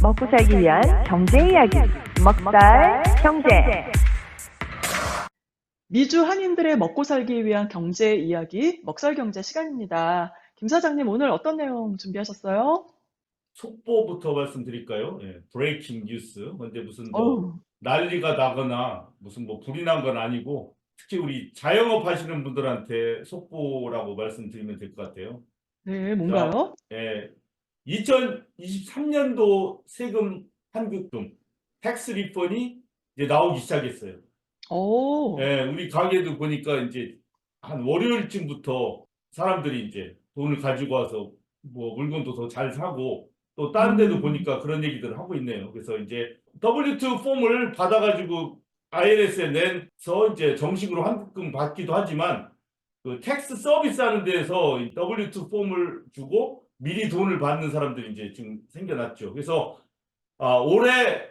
먹고 살기 위한 경제 이야기, 먹살 경제. 미주 한인들의 먹고 살기 위한 경제 이야기, 먹살 경제 시간입니다. 김 사장님, 오늘 어떤 내용 준비하셨어요? 속보부터 말씀드릴까요? 예, 브레이킹 뉴스. 근데 무슨 뭐 어우, 난리가 나거나 무슨 뭐 불이 난 건 아니고 특히 우리 자영업 하시는 분들한테 속보라고 말씀드리면 될 것 같아요. 네, 자, 뭔가요? 예, 2023년도 세금 환급금 텍스 리펀이 이제 나오기 시작했어요. 오, 예, 우리 가게도 보니까 이제 한 월요일쯤부터 사람들이 이제 돈을 가지고 와서 뭐 물건도 더 잘 사고 또 다른 데도 음, 보니까 그런 얘기들을 하고 있네요. 그래서 이제 W2 폼을 받아가지고 IRS에 내서 이제 정식으로 환급금 받기도 하지만 그 텍스 서비스 하는 데에서 이 W2 폼을 주고 미리 돈을 받는 사람들이 이제 지금 생겨났죠. 그래서 올해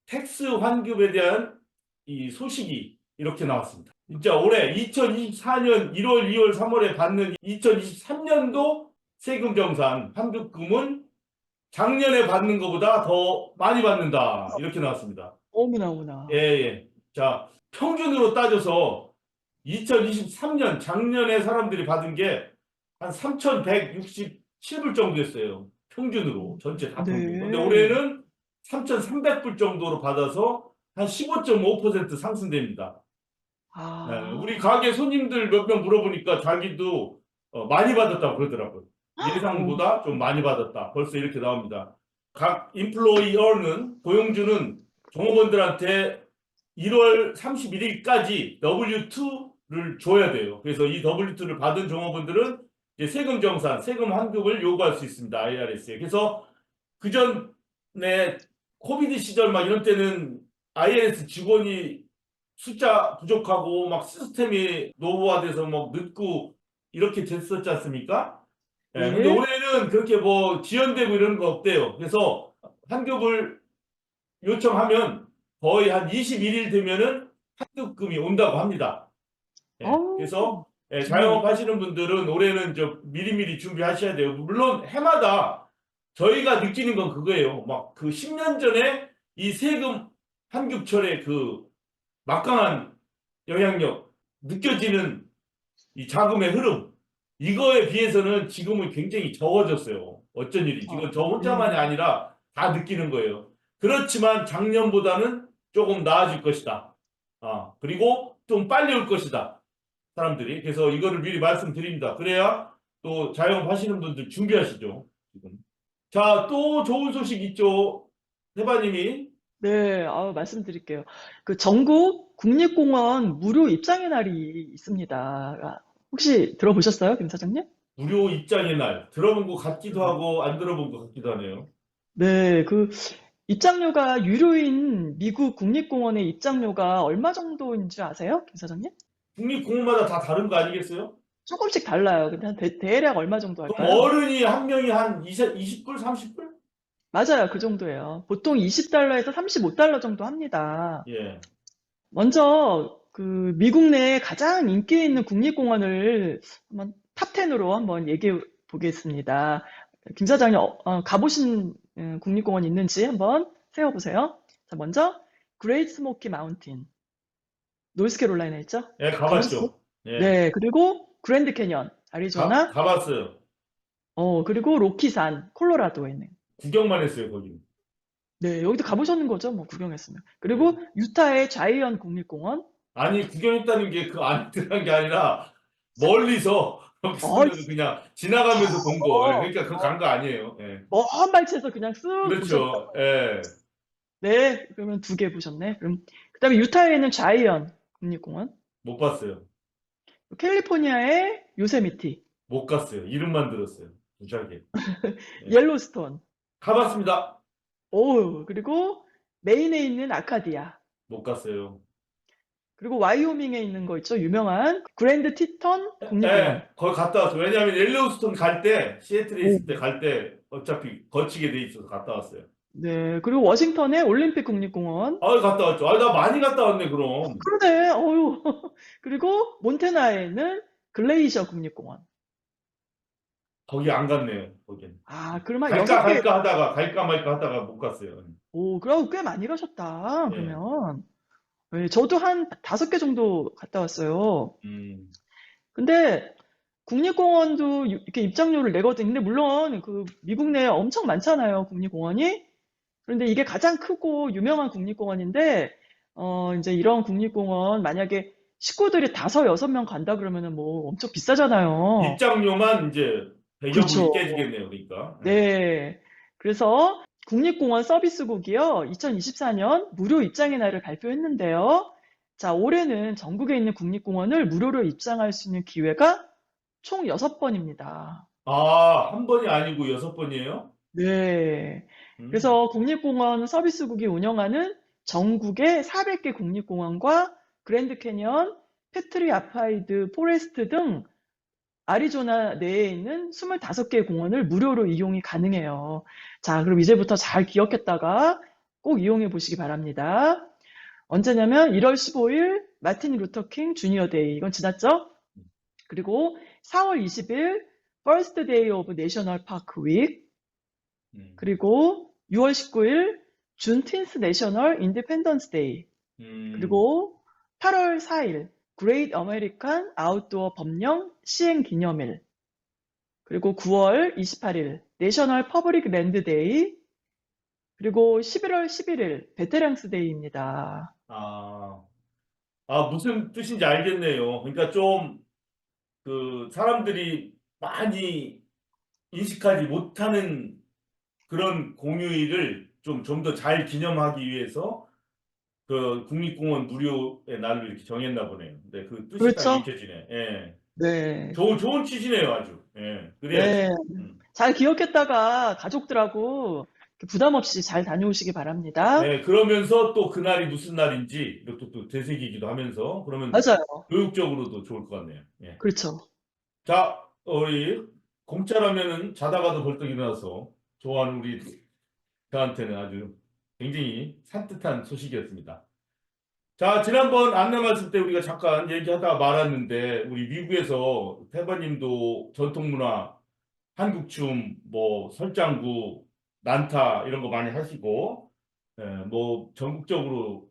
텍스 환급에 대한 이 소식이 이렇게 나왔습니다. 진짜 올해 2024년 1월, 2월, 3월에 받는 2023년도 세금 정산 환급금은 작년에 받는 것보다 더 많이 받는다. 이렇게 나왔습니다. 어머나, 예, 어머나. 예. 자, 평균으로 따져서 2023년 작년에 사람들이 받은 게 한 3,167불 정도였어요. 평균으로 전체 다 평균. 근데 네. 올해는 3,300불 정도로 받아서 한 15.5% 상승됩니다. 네, 우리 아, 가게 손님들 몇 명 물어보니까 자기도 많이 받았다고 그러더라고요. 오, 예상보다 좀 많이 받았다. 벌써 이렇게 나옵니다. 각 인플로이어는 고용주는 종업원들한테 1월 31일까지 W2를 줘야 돼요. 그래서 이 W2를 받은 종업원들은 이제 세금 정산, 세금 환급을 요구할 수 있습니다. IRS에. 그래서 그 전에 코비드 시절 막 이런 때는 IRS 직원이 숫자 부족하고 막 시스템이 노후화돼서 막 늦고 이렇게 됐었지 않습니까? 예, 근데 네. 올해는 그렇게 뭐 지연되고 이런 거 없대요. 그래서 환급을 요청하면 거의 한 21일 되면은 환급금이 온다고 합니다. 예, 어우, 그래서 예, 자영업 좋네요. 하시는 분들은 올해는 저 미리미리 준비하셔야 돼요. 물론 해마다 저희가 느끼는 건 그거예요. 막 그 10년 전에 이 세금 환급철의 그 막강한 영향력, 느껴지는 이 자금의 흐름, 이거에 비해서는 지금은 굉장히 적어졌어요. 어쩐 일인지. 이건 저 혼자만이 네. 아니라 다 느끼는 거예요. 그렇지만 작년보다는 조금 나아질 것이다. 그리고 좀 빨리 올 것이다. 사람들이. 그래서 이거를 미리 말씀드립니다. 그래야 또 자영업 하시는 분들 준비하시죠. 지금. 자, 또 좋은 소식 있죠. 해바님이. 네, 말씀드릴게요. 그 전국 국립공원 무료 입장의 날이 있습니다. 혹시 들어보셨어요, 김 사장님? 무료 입장의 날. 들어본 것 같기도 네. 하고 안 들어본 것 같기도 하네요. 네, 그 입장료가 유료인 미국 국립공원의 입장료가 얼마 정도인지 아세요, 김 사장님? 국립공원마다 다 다른 거 아니겠어요? 조금씩 달라요. 근데 한 대략 얼마 정도 그럼 할까요? 어른이 한 명이 한 20불, 30불? 맞아요, 그 정도예요. 보통 20달러에서 35달러 정도 합니다. 예. 먼저 그 미국 내에 가장 인기 있는 국립공원을 한번 탑 10으로 한번 얘기해 보겠습니다. 김 사장님 가보신 국립공원 있는지 한번 세워보세요. 자, 먼저 그레이트 스모키 마운틴, 노스캐롤라이나 있죠? 예, 가보셨어요? 가봤죠. 예. 네, 그리고 그랜드 캐년, 아리조나, 가봤어요. 그리고 로키산, 콜로라도에 있는. 구경만 했어요, 거기. 네, 여기도 가보셨는 거죠? 뭐 구경했으면. 예. 그리고 유타의 자이언트 국립공원. 아니, 구경했다는 게 그 안에 들어간 게 아니라 멀리서 어, 없으면 그냥 지나가면서 본 거. 예, 그러니까 그 간 거 아니에요. 예. 먼 발치에서 그냥 쓱 보셨다. 그렇죠. 예. 네, 그러면 두 개 보셨네. 그럼 그다음에 유타에 있는 자이언트 국립공원, 못 봤어요. 캘리포니아의 요세미티, 못 갔어요. 이름만 들었어요. 무지하게. 예. 옐로스톤, 가봤습니다. 그리고 메인에 있는 아카디아, 못 갔어요. 그리고 와이오밍에 있는 거 있죠? 유명한 그랜드 티턴 국립공원. 예, 거기 갔다 왔어요. 왜냐하면 옐로우스톤 갈 때, 시애틀에 오. 있을 때 갈 때 어차피 거치게 돼 있어서 갔다 왔어요. 네, 그리고 워싱턴의 올림픽 국립공원. 갔다 왔죠. 나 많이 갔다 왔네, 그럼. 그러네, 그리고 몬테나에 있는 글레이셔 국립공원. 거기 안 갔네요. 거긴. 아, 그러면 갈까 6개, 갈까 하다가 갈까 말까 하다가 못 갔어요. 오, 그럼 꽤 많이 가셨다, 예. 그러면. 네, 저도 한 5개 정도 갔다 왔어요. 음. 근데 국립공원도 이렇게 입장료를 내거든요. 근데 물론 그 미국 내에 엄청 많잖아요, 국립공원이. 그런데 이게 가장 크고 유명한 국립공원인데, 이제 이런 국립공원 만약에 식구들이 5, 6명 간다 그러면은 뭐 엄청 비싸잖아요. 입장료만 이제 100여 불이 그렇죠. 깨지겠네요. 그러니까. 예. 네. 그래서 국립공원 서비스국이요, 2024년 무료 입장의 날을 발표했는데요. 자, 올해는 전국에 있는 국립공원을 무료로 입장할 수 있는 기회가 총 6번입니다. 아, 한 번이 아니고 6번이에요? 네. 음. 그래서 국립공원 서비스국이 운영하는 전국의 400개 국립공원과 그랜드 캐니언, 패트리 아파이드 포레스트 등 아리조나 내에 있는 25개 공원을 무료로 이용이 가능해요. 자, 그럼 이제부터 잘 기억했다가 꼭 이용해 보시기 바랍니다. 언제냐면 1월 15일 마틴 루터 킹 주니어 데이. 이건 지났죠? 그리고 4월 20일 First Day of National Park Week. 음. 그리고 6월 19일 준틴스 내셔널 인디펜던스 데이. 음. 그리고 8월 4일 Great American Outdoor 법령 시행 기념일. 그리고 9월 28일 내셔널 퍼블릭 랜드 데이. 그리고 11월 11일 베테랑스 데이입니다. 아, 무슨 뜻인지 알겠네요. 그러니까 좀 그 사람들이 많이 인식하지 못하는 그런 공휴일을 좀 더 잘 기념하기 위해서 그 국립공원 무료의 날로 이렇게 정했나 보네요. 네, 그 뜻이 딱 그렇죠? 읽혀지네. 예. 네. 좋은 취지네요, 아주. 예. 그래야지. 네. 잘 기억했다가 가족들하고 부담 없이 잘 다녀오시기 바랍니다. 네, 그러면서 또 그날이 무슨 날인지 이렇게 또 되새기기도 하면서 그러면 맞아요. 교육적으로도 좋을 것 같네요. 예. 그렇죠. 자, 우리 공짜라면은 자다가도 벌떡 일어나서 좋아하는 우리 저한테는 아주 굉장히 산뜻한 소식이었습니다. 자, 지난번 안내 말씀 때 우리가 잠깐 얘기하다가 말았는데 우리 미국에서 태바님도 전통문화, 한국춤, 뭐 설장구, 난타 이런 거 많이 하시고 뭐 전국적으로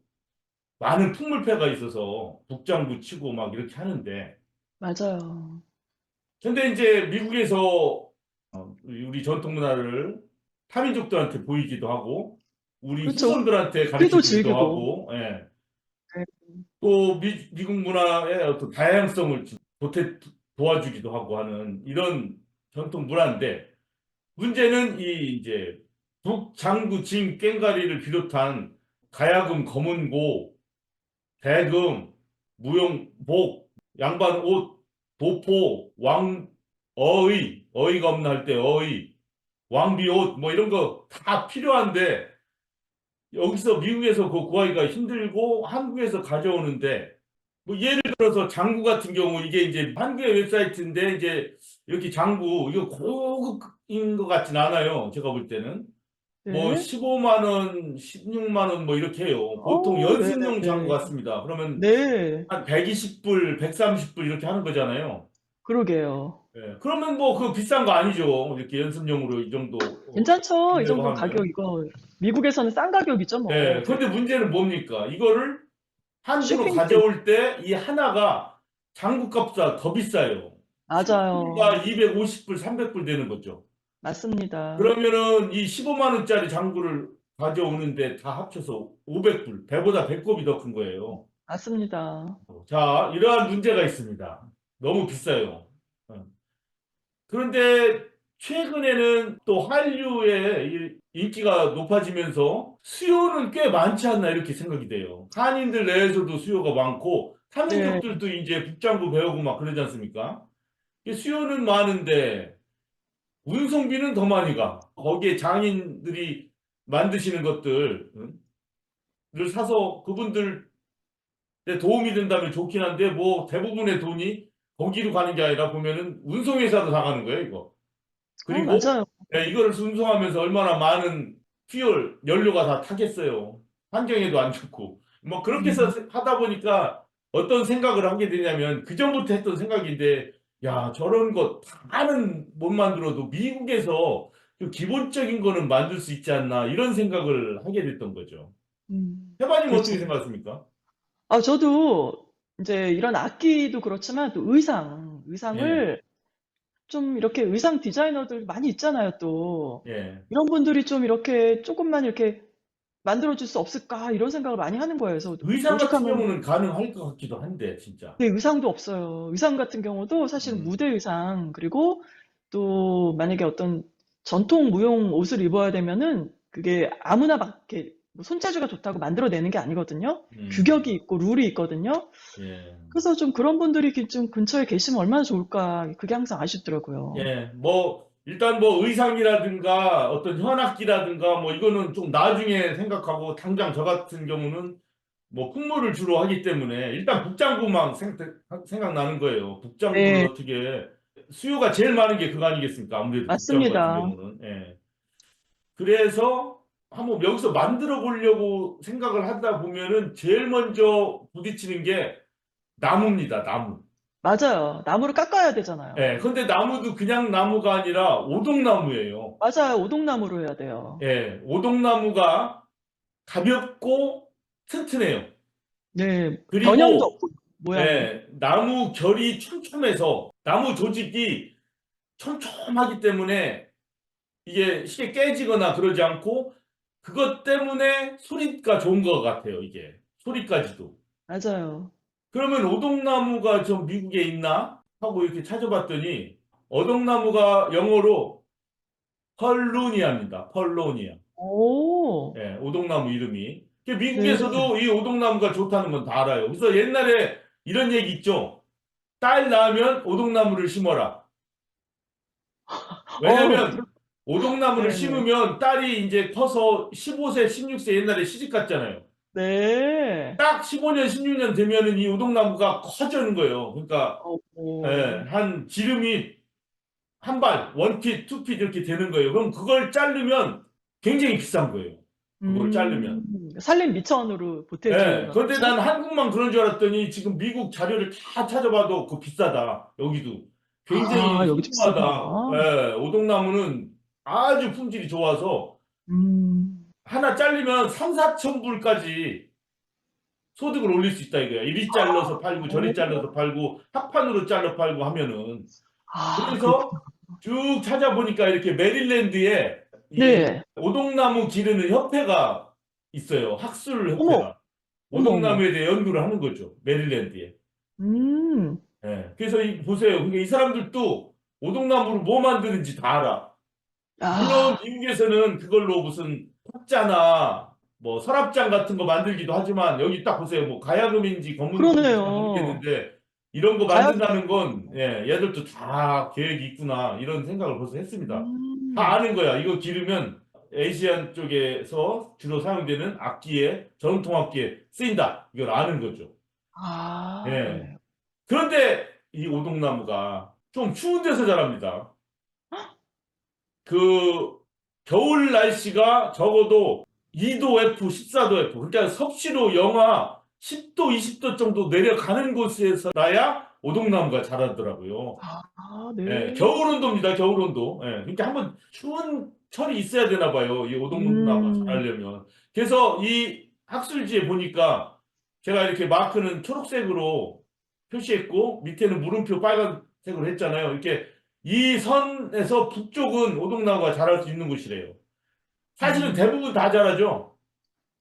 많은 풍물패가 있어서 북장구 치고 막 이렇게 하는데 맞아요. 근데 이제 미국에서 우리 전통 문화를 타민족들한테 보이기도 하고 우리 그렇죠. 후손들한테 가르쳐 우리도 주기도 즐기고. 하고 예. 네. 또 미국 문화의 어떤 다양성을 도와주기도 하고 하는 이런 전통 문화인데 문제는 이 이제 북장구 진 꽹가리를 비롯한 가야금 검은고 대금 무용복 양반 옷 도포 어이가 없나 할 때 어이 왕비 옷 뭐 이런 거 다 필요한데 여기서 미국에서 그거 구하기가 힘들고 한국에서 가져오는데 뭐 예를 들어서 장구 같은 경우 이게 이제 한국의 웹사이트인데 이제 이렇게 장구 이거 고급인 것 같진 않아요. 제가 볼 때는 뭐 네. 15만 원, 16만 원 뭐 이렇게 해요. 보통 연습용 장구 네네네. 같습니다. 그러면 네. 한 120불, 130불 이렇게 하는 거잖아요. 그러게요. 예. 그러면 뭐 그 비싼 거 아니죠. 이렇게 연습용으로 이 정도 괜찮죠? 이 준다고 정도 가격, 하면. 이거. 미국에서는 싼 가격이죠, 뭐. 예. 그런데 문제는 뭡니까? 이거를 한국으로 쇼핑 때문에. 가져올 때 이 하나가 장구값보다 더 비싸요. 맞아요. 10불과 250불, 300불 되는 거죠. 맞습니다. 그러면은 이 15만 원짜리 장구를 가져오는데 다 합쳐서 500불, 배보다 배꼽이 더 큰 거예요. 맞습니다. 자, 이러한 문제가 있습니다. 너무 비싸요. 어. 그런데 최근에는 또 한류의 인기가 높아지면서 수요는 꽤 많지 않나 이렇게 생각이 돼요. 한인들 내에서도 수요가 많고 네. 타민족들도 이제 북장구 배우고 막 그러지 않습니까? 수요는 많은데 운송비는 더 많이 가. 거기에 장인들이 만드시는 것들을 사서 그분들에 도움이 된다면 좋긴 한데 뭐 대부분의 돈이 거기로 가는 게 아니라 보면은 운송회사도 다 가는 거예요, 이거. 그리고 맞아요. 이거를 운송하면서 얼마나 많은 퓨얼, 연료가 다 타겠어요. 환경에도 안 좋고. 뭐 그렇게 해서 음, 하다 보니까 어떤 생각을 하게 되냐면 그전부터 했던 생각인데 야, 저런 거 다는 못 만들어도 미국에서 그 기본적인 거는 만들 수 있지 않나 이런 생각을 하게 됐던 거죠. 태바님 어떻게 그렇죠. 생각하십니까? 저도 이제 이런 악기도 그렇지만 또 예, 의상을 좀 이렇게 의상 디자이너들 많이 있잖아요, 또. 예. 이런 분들이 좀 이렇게 조금만 이렇게 만들어줄 수 없을까 이런 생각을 많이 하는 거예요. 그래서 의상 같은 오죽하면 경우는 가능할 것 같기도 한데, 진짜. 네, 의상도 없어요. 의상 같은 경우도 사실 음, 무대 의상 그리고 또 만약에 어떤 전통 무용 옷을 입어야 되면은 그게 아무나 막 이렇게 뭐 손재주가 좋다고 만들어내는 게 아니거든요. 규격이 음, 있고 룰이 있거든요. 예. 그래서 좀 그런 분들이 좀 근처에 계시면 얼마나 좋을까. 그게 항상 아쉽더라고요. 예, 뭐, 일단 뭐 의상이라든가 어떤 현악기라든가 뭐 이거는 좀 나중에 생각하고 당장 저 같은 경우는 뭐 풍물을 주로 하기 때문에 일단 북장구만 생각나는 거예요. 북장구를 네, 어떻게, 수요가 제일 많은 게 그거 아니겠습니까? 아무래도 북장구 같은 맞습니다. 경우는. 예. 그래서 한번 여기서 만들어 보려고 생각을 하다 보면은 제일 먼저 부딪히는 게 나무입니다. 나무. 맞아요. 나무를 깎아야 되잖아요. 예, 근데 나무도 그냥 나무가 아니라 오동나무예요. 맞아요. 오동나무로 해야 돼요. 예, 오동나무가 가볍고 튼튼해요. 네, 변형도 그리고 없고, 모양이. 예, 나무 결이 촘촘해서 나무 조직이 촘촘하기 때문에 이게 쉽게 깨지거나 그러지 않고 그것 때문에 소리가 좋은 것 같아요, 이게. 소리까지도. 맞아요. 그러면 오동나무가 저 미국에 있나? 하고 이렇게 찾아봤더니 오동나무가 영어로 펄루니아입니다. 펄로니아. 오, 예, 오동나무 이름이. 네. 미국에서도 이 오동나무가 좋다는 건 다 알아요. 그래서 옛날에 이런 얘기 있죠. 딸 낳으면 오동나무를 심어라. 들어, 왜냐면 오동나무를 네네. 심으면 딸이 이제 커서 15세, 16세 옛날에 시집 갔잖아요. 네. 딱 15년, 16년 되면은 이 오동나무가 커지는 거예요. 그러니까 오, 한 지름이 한 발, 원핏, 투핏 이렇게 되는 거예요. 그럼 그걸 자르면 굉장히 비싼 거예요. 그걸 자르면. 산림 미천으로 예. 보태주라는 그런데 거죠? 난 한국만 그런 줄 알았더니 지금 미국 자료를 다 찾아봐도 그거 비싸다. 여기도. 굉장히 여기도 소중하다. 비싸구나. 예. 오동나무는 아주 품질이 좋아서 음, 하나 잘리면 3, 4천 불까지 소득을 올릴 수 있다 이거야. 이리 잘라서 팔고 저리 오, 잘라서 팔고 합판으로 잘라 팔고 하면은. 그렇구나. 그래서 쭉 찾아보니까 이렇게 메릴랜드에 이 네. 오동나무 기르는 협회가 있어요. 학술 어머, 협회가. 어머, 어머. 오동나무에 대해 연구를 하는 거죠. 메릴랜드에. 음, 예. 그래서 보세요. 그러니까 이 사람들도 오동나무로 뭐 만드는지 다 알아. 물론 아, 미국에서는 그걸로 무슨 탁자나 뭐 서랍장 같은 거 만들기도 하지만 여기 딱 보세요. 뭐 가야금인지 검은금인지 잘 그러네요. 모르겠는데 이런 거 가야, 만든다는 건 예, 얘들도 다 계획이 있구나 이런 생각을 벌써 했습니다. 다 음, 아는 거야. 이거 기르면 아시안 쪽에서 주로 사용되는 악기에 전통 악기에 쓰인다. 이걸 아는 거죠. 예. 그러네요. 그런데 이 오동나무가 좀 추운 데서 자랍니다. 그 겨울 날씨가 적어도 2도 F, 14도 F, 그러니까 섭씨로 영하 10도, 20도 정도 내려가는 곳에서나야 오동나무가 자라더라고요. 예, 네. 겨울 온도입니다, 겨울 온도. 예, 그러니까 한번 추운 철이 있어야 되나 봐요, 이 오동나무가 음, 자라려면. 그래서 이 학술지에 보니까 제가 이렇게 마크는 초록색으로 표시했고 밑에는 물음표 빨간색으로 했잖아요. 이렇게 이 선에서 북쪽은 오동나무가 자랄 수 있는 곳이래요. 사실은 음, 대부분 다 자라죠.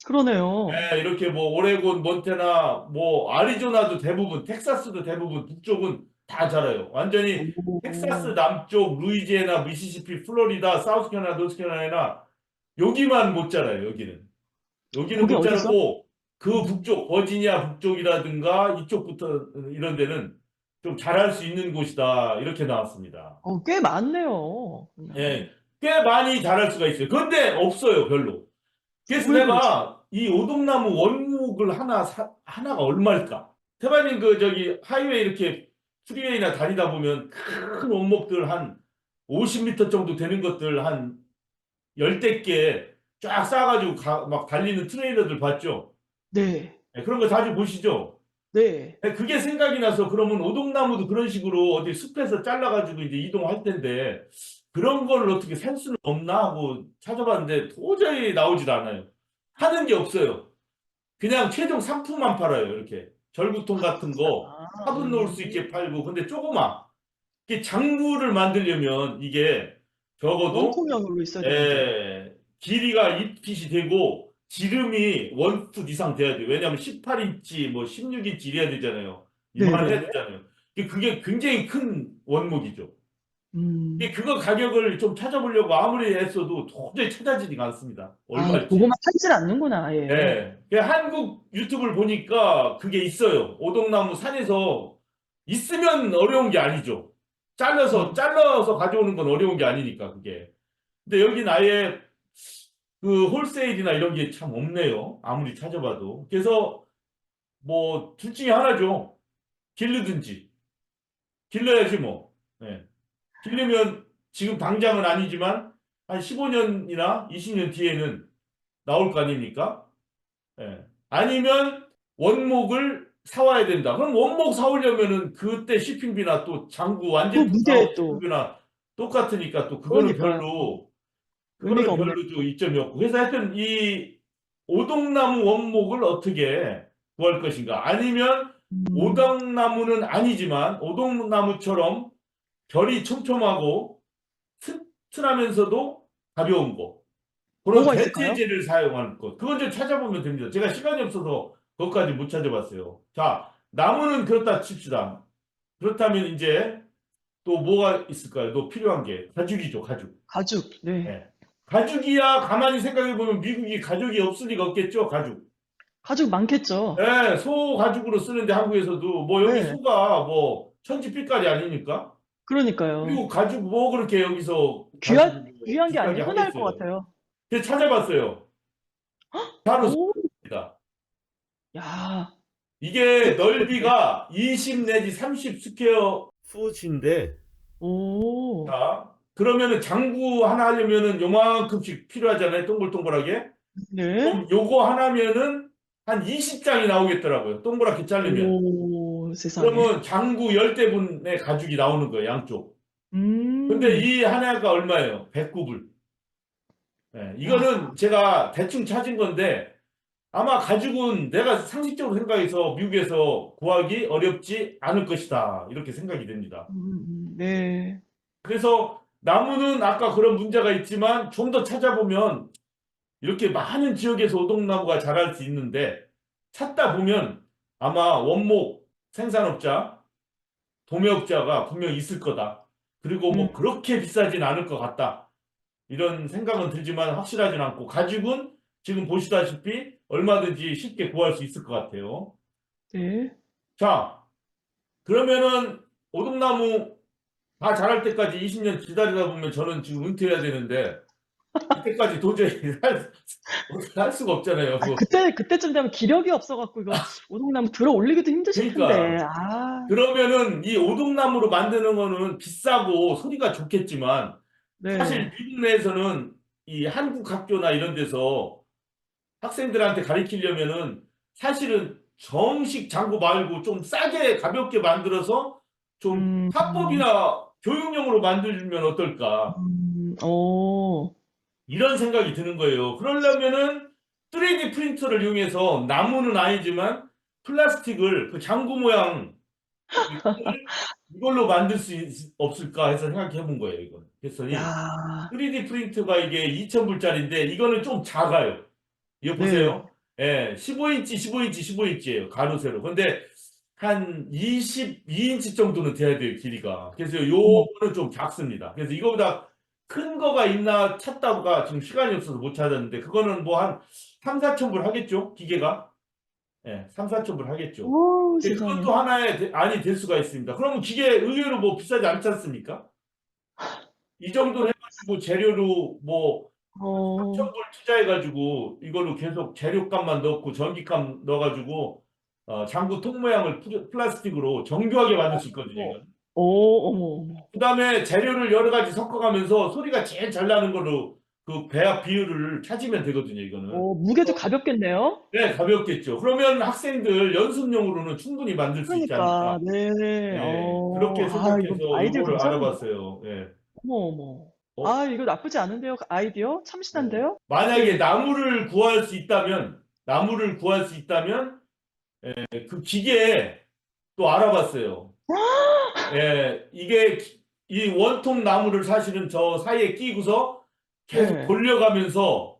그러네요. 예, 이렇게 뭐 오레곤, 몬테나, 뭐 아리조나도 대부분, 텍사스도 대부분 북쪽은 다 자라요. 완전히 텍사스 오, 남쪽, 루이지애나, 미시시피, 플로리다, 사우스캐나다, 노스캐나다나 여기만 못 자라요. 여기는. 여기는 거기 못 어디죠? 자라고 그 음, 북쪽, 버지니아 북쪽이라든가 이쪽부터 이런 데는 좀 자랄 수 있는 곳이다. 이렇게 나왔습니다. 꽤 많네요. 그냥. 예, 꽤 많이 자랄 수가 있어요. 그런데 없어요, 별로. 그래서 왜 그러지? 내가 이 오동나무 원목을 하나가 얼마일까? 태반님 그 저기 하이웨이 이렇게 프리웨이나 다니다 보면 큰 원목들 한 50m 정도 되는 것들 한 열대 개 쫙 쌓아가지고 막 달리는 트레일러들 봤죠? 네. 예, 그런 거 자주 보시죠? 네. 그게 생각이 나서 그러면 오동나무도 그런 식으로 어디 숲에서 잘라가지고 이제 이동할 텐데 그런 거를 어떻게 살 수는 없나 하고 찾아봤는데 도저히 나오질 않아요. 하는 게 없어요. 그냥 최종 상품만 팔아요. 이렇게 절구통 같은 거 아, 화분 놓을 수 있게 팔고 근데 조그마 이게 장구를 만들려면 이게 적어도 원통형으로 있어야 되는데. 길이가 2핏이 되고 지름이 1풋 이상 돼야 돼요. 왜냐하면 18인치 뭐 16인치 이래야 되잖아요. 이만해야 네네. 되잖아요. 그게 굉장히 큰 원목이죠. 음. 그거 가격을 좀 찾아보려고 아무리 했어도 도저히 찾아지지가 않습니다. 아, 얼마일지. 보고만 팔질 않는구나, 아예. 네. 한국 유튜브를 보니까 그게 있어요. 오동나무 산에서 있으면 어려운 게 아니죠. 잘라서 가져오는 건 어려운 게 아니니까 그게. 근데 여긴 아예 그 홀세일이나 이런 게 참 없네요. 아무리 찾아봐도. 그래서 뭐 둘 중에 하나죠. 기르든지. 길러야지 뭐. 네. 기르면 지금 당장은 아니지만 한 15년이나 20년 뒤에는 나올 거 아닙니까? 예. 아니면 원목을 사와야 된다. 그럼 원목 사오려면은 그때 shipping비나 또 장구 그 완제품 사오는 무게 또, shipping비나 똑같으니까 또 그러니까요. 의미가 그거는 없네. 별로 좀 이점이 없고. 그래서 하여튼 이 오동나무 원목을 어떻게 구할 것인가. 아니면 음, 오동나무는 아니지만 오동나무처럼 결이 촘촘하고 튼튼하면서도 가벼운 거. 그런 뭐가 있을까요? 대체재를 사용하는 것. 그건 좀 찾아보면 됩니다. 제가 시간이 없어서 그것까지 못 찾아봤어요. 자, 나무는 그렇다 칩시다. 그렇다면 이제 또 뭐가 있을까요? 또 필요한 게 가죽이죠, 가죽. 가죽, 네. 예. 가죽이야 가만히 생각해 보면 미국이 가죽이 없을 리가 없겠죠, 가죽. 가죽 많겠죠. 예, 소 가죽으로 쓰는데 한국에서도 뭐 여기 네. 소가 뭐 천지빛깔이 아니니까. 그러니까요. 그리고 가죽 뭐 그렇게 여기서 가죽 귀한 게 비싸게 아니에요. 흔할 것 하겠어요. 같아요. 그래서 찾아봤어요. 바로 오, 소입니다. 야, 이게 대박인데. 넓이가 20 내지 30 스퀘어 풋인데, 오, 자, 그러면은 장구 하나 하려면은 요만큼씩 필요하잖아요. 동글동글하게. 네. 그럼 요거 하나면은 한 20장이 나오겠더라고요. 동그랗게 자르면. 오, 세상에. 그러면 장구 10대분의 가죽이 나오는 거예요. 양쪽. 근데 음, 이 하나가 얼마예요? 109불. 야, 이거는 제가 대충 찾은 건데 아마 가죽은 내가 상식적으로 생각해서 미국에서 구하기 어렵지 않을 것이다. 이렇게 생각이 됩니다. 네. 그래서 나무는 아까 그런 문제가 있지만 좀 더 찾아보면 이렇게 많은 지역에서 오동나무가 자랄 수 있는데 찾다 보면 아마 원목 생산업자, 도매업자가 분명히 있을 거다. 그리고 음, 뭐 그렇게 비싸진 않을 것 같다. 이런 생각은 들지만 확실하진 않고 가죽은 지금 보시다시피 얼마든지 쉽게 구할 수 있을 것 같아요. 네. 자, 그러면은 오동나무 다 자랄 때까지 20년 기다리다 보면 저는 지금 은퇴해야 되는데 그때까지 도저히 할 수가 없잖아요. 아, 그때쯤 되면 기력이 없어갖고 이거 오동나무 들어 올리기도 힘드실 텐데. 그러니까 아, 그러면은 이 오동나무로 만드는 거는 비싸고 소리가 좋겠지만 사실 네. 미국 내에서는 이 한국 학교나 이런 데서 학생들한테 가르치려면은 사실은 정식 장구 말고 좀 싸게 가볍게 만들어서 좀 음, 화법이나 교육용으로 만들면 어떨까 오, 이런 생각이 드는 거예요. 그러려면은 3D 프린터를 이용해서 나무는 아니지만 플라스틱을 그 장구 모양 이걸로 만들 수 없을까 해서 생각해 본 거예요. 이건 그랬더니 야, 3D 프린터가 이게 2,000불짜리인데 이거는 좀 작아요. 이거 네. 보세요. 예, 15인치, 15인치, 15인치예요. 가로, 세로. 근데 한 22인치 정도는 돼야 돼요, 길이가. 그래서 어머, 요거는 좀 작습니다. 그래서 이거보다 큰 거가 있나 찾다가 지금 시간이 없어서 못 찾았는데, 그거는 뭐 한 3, 4천 불 하겠죠? 기계가? 예, 3, 4천 불 하겠죠. 오, 근데 세상에. 그것도 하나의 안이 될 수가 있습니다. 그러면 기계 의외로 뭐 비싸지 않지 않습니까? 이 정도 해가지고 재료로 뭐 어, 3,000불 투자해가지고 이걸로 계속 재료값만 넣고 전기값 넣어가지고 장구 통 모양을 플라스틱으로 정교하게 만들 수 있거든요. 어, 이건. 오, 어머, 어머. 그 다음에 재료를 여러 가지 섞어가면서 소리가 제일 잘 나는 걸로 그 배합 비율을 찾으면 되거든요, 이거는. 무게도 가볍겠네요. 네, 가볍겠죠. 그러면 학생들 연습용으로는 충분히 만들 수 있지 그러니까, 않을까. 네. 네, 그렇게 이거 생각해서 아이디어 요거를 괜찮은데요? 알아봤어요. 예. 어머, 어머. 어? 이거 나쁘지 않은데요? 아이디어? 참신한데요? 만약에 네. 나무를 구할 수 있다면, 그 기계에 또 알아봤어요. 예, 이게 이 원통 나무를 사실은 저 사이에 끼고서 계속 네. 돌려가면서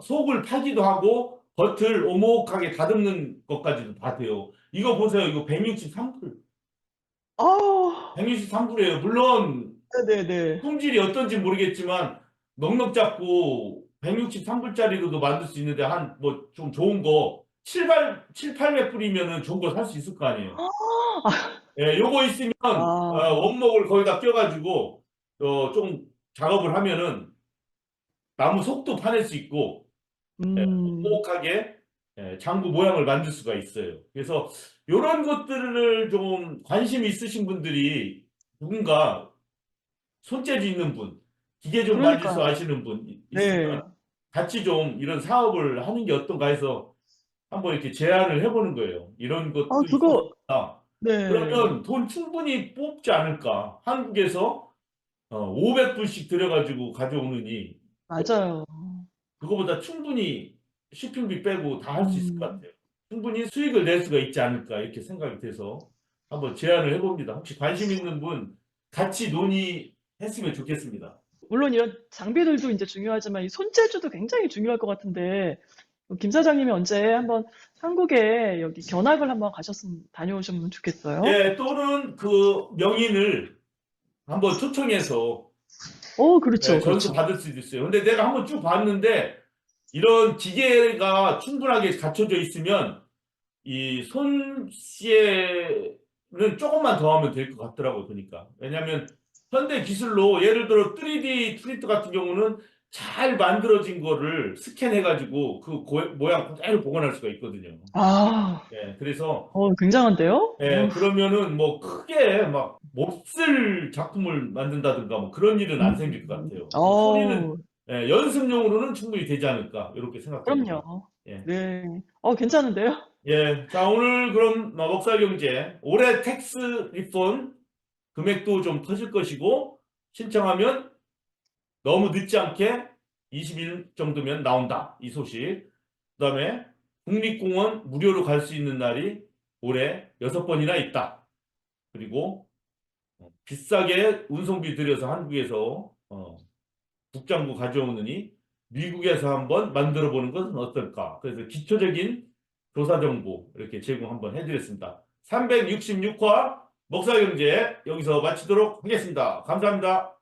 속을 파기도 하고 겉을 오목하게 다듬는 것까지도 다 돼요. 이거 보세요. 이거 163불. 아, 163불이에요. 물론 네네네. 품질이 어떤지 모르겠지만 넉넉 잡고 163불짜리로도 만들 수 있는데 한 뭐 좀 좋은 거 800불이면은 좋은 거 살 수 있을 거 아니에요. 예, 요거 있으면 아, 원목을 거기다 껴가지고 좀 작업을 하면은 나무 속도 파낼 수 있고 음, 오목하게 장구 모양을 만들 수가 있어요. 그래서 이런 것들을 좀 관심 있으신 분들이 누군가 손재주 있는 분, 기계 좀 만질 줄 그러니까요. 아시는 분 네. 있으면 같이 좀 이런 사업을 하는 게 어떤가 해서 한번 이렇게 제안을 해보는 거예요. 이런 것도 있을 수 그거, 있다. 네. 그러면 돈 충분히 뽑지 않을까? 한국에서 500불씩 들여가지고 가져오느니 맞아요. 그거보다 충분히 쇼핑비 빼고 다 할 수 있을 것 음, 같아요. 충분히 수익을 낼 수가 있지 않을까 이렇게 생각이 돼서 한번 제안을 해봅니다. 혹시 관심 있는 분 같이 논의했으면 좋겠습니다. 물론 이런 장비들도 이제 중요하지만 이 손재주도 굉장히 중요할 것 같은데, 김 사장님이 언제 한번 한국에 여기 견학을 한번 다녀오셨으면 좋겠어요. 예, 또는 그 명인을 한번 초청해서 그렇죠, 전수 그렇죠. 받을 수도 있어요. 근데 내가 한번 쭉 봤는데 이런 기계가 충분하게 갖춰져 있으면 이 손씨에는 조금만 더 하면 될 것 같더라고 보니까. 왜냐하면 현대 기술로 예를 들어 3D 프린터 같은 경우는 잘 만들어진 거를 스캔해가지고 그 모양 그대로 복원할 수가 있거든요. 아, 그래서 굉장한데요? 그러면은 뭐 크게 막 몹쓸 작품을 만든다든가 뭐 그런 일은 안 생길 것 같아요. 소리는 연습용으로는 충분히 되지 않을까 이렇게 생각됩니다. 그럼요. 예. 네. 괜찮은데요? 예. 자, 오늘 그럼 먹살경제 올해 텍스 리폰 금액도 좀 커질 것이고 신청하면 너무 늦지 않게 20일 정도면 나온다. 이 소식. 그다음에 국립공원 무료로 갈 수 있는 날이 올해 6번이나 있다. 그리고 비싸게 운송비 들여서 한국에서 국장부 가져오느니 미국에서 한번 만들어 보는 것은 어떨까? 그래서 기초적인 조사 정보 이렇게 제공 한번 해드렸습니다. 366화 먹사경제 여기서 마치도록 하겠습니다. 감사합니다.